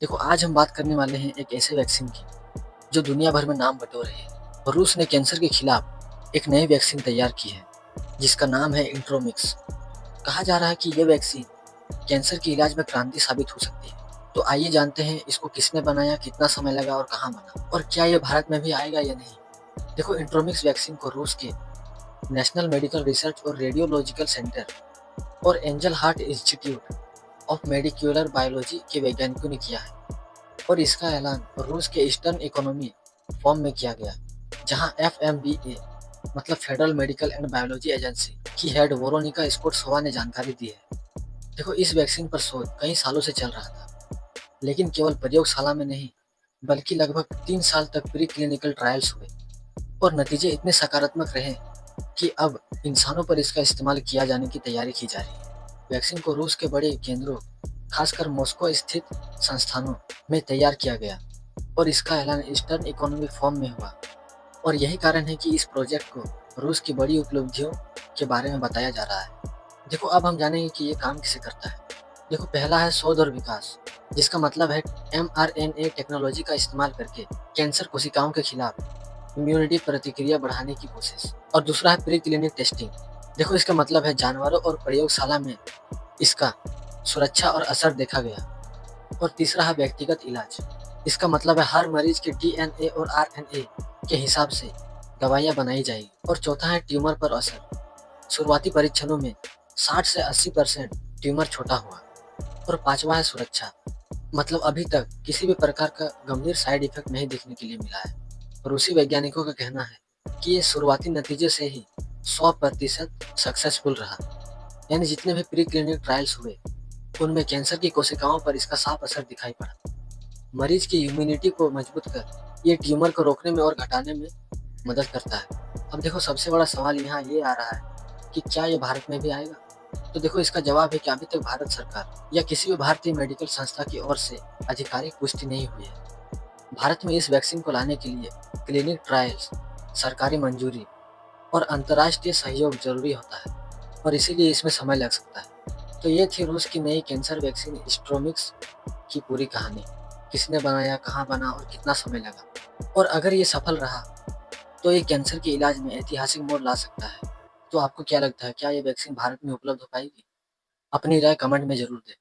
देखो, आज हम बात करने वाले हैं एक ऐसे वैक्सीन की जो दुनिया भर में नाम बटोर रही है। और रूस ने कैंसर के खिलाफ एक नई वैक्सीन तैयार की है जिसका नाम है इंट्रोमिक्स। कहा जा रहा है कि ये वैक्सीन कैंसर के इलाज में क्रांति साबित हो सकती है। तो आइए जानते हैं इसको किसने बनाया, कितना समय लगा और कहाँ बना, और क्या ये भारत में भी आएगा या नहीं। देखो, इंट्रोमिक्स वैक्सीन को रूस के नेशनल मेडिकल रिसर्च और रेडियोलॉजिकल सेंटर और Engelhardt institute of molecular biology के वैज्ञानिकों ने किया है। और इसका ऐलान रूस के ईस्टर्न इकोनॉमी फॉर्म में किया गया, जहां एफएमबीए मतलब federal medical and biology agency की हेड वोरोनिका स्कोट्सोवा ने जानकारी दी है। देखो, इस वैक्सीन पर शोध कई सालों से चल रहा था, लेकिन केवल प्रयोगशाला में नहीं बल्कि लगभग 3 साल तक प्री क्लिनिकल ट्रायल्स हुए और नतीजे इतने सकारात्मक रहे कि अब इंसानों पर इसका इस्तेमाल किया जाने की तैयारी की जा रही है। वैक्सीन को रूस के बड़े केंद्रों, खासकर मॉस्को स्थित संस्थानों में तैयार किया गया और इसका ऐलान ईस्टर्न इकोनॉमिक फोरम में हुआ। और यही कारण है कि इस प्रोजेक्ट को रूस की बड़ी उपलब्धियों के बारे में बताया जा रहा है। देखो, अब हम जानेंगे कि ये काम कैसे करता है। देखो, पहला है शोध और विकास, जिसका मतलब है mRNA टेक्नोलॉजी का इस्तेमाल करके कैंसर कोशिकाओं के खिलाफ इम्यूनिटी प्रतिक्रिया बढ़ाने की कोशिश। और दूसरा है प्री क्लिनिक टेस्टिंग। देखो, इसका मतलब है जानवरों और प्रयोगशाला में इसका सुरक्षा और असर देखा गया। और तीसरा है व्यक्तिगत इलाज। इसका मतलब है हर मरीज के डीएनए और आरएनए के हिसाब से दवाइयाँ बनाई जाएगी। और चौथा है ट्यूमर पर असर। शुरुआती परीक्षणों में 60 से 80% ट्यूमर छोटा हुआ। और पांचवा है सुरक्षा, मतलब अभी तक किसी भी प्रकार का गंभीर साइड इफेक्ट नहीं देखने के लिए मिला है। रूसी वैज्ञानिकों का कहना है कि ये शुरुआती नतीजे से ही 100% सक्सेसफुल रहा। यानी जितने भी प्री क्लिनिकल ट्रायल्स हुए उनमें कैंसर की कोशिकाओं पर इसका साफ असर दिखाई पड़ा। मरीज की इम्यूनिटी को मजबूत कर ये ट्यूमर को रोकने में और घटाने में मदद करता है। अब देखो, सबसे बड़ा सवाल यहाँ ये आ रहा है कि क्या ये भारत में भी आएगा। तो देखो, इसका जवाब है कि अभी तक भारत सरकार या किसी भी भारतीय मेडिकल संस्था की ओर से आधिकारिक पुष्टि नहीं हुई है। भारत में इस वैक्सीन को लाने के लिए क्लिनिक ट्रायल्स, सरकारी मंजूरी और अंतर्राष्ट्रीय सहयोग जरूरी होता है, और इसीलिए इसमें समय लग सकता है। तो ये थी रूस की नई कैंसर वैक्सीन स्ट्रोमिक्स की पूरी कहानी। किसने बनाया, कहाँ बना और कितना समय लगा। और अगर ये सफल रहा तो ये कैंसर के इलाज में ऐतिहासिक मोड़ ला सकता है। तो आपको क्या लगता है, क्या ये वैक्सीन भारत में उपलब्ध हो पाएगी? अपनी राय कमेंट में जरूर दें।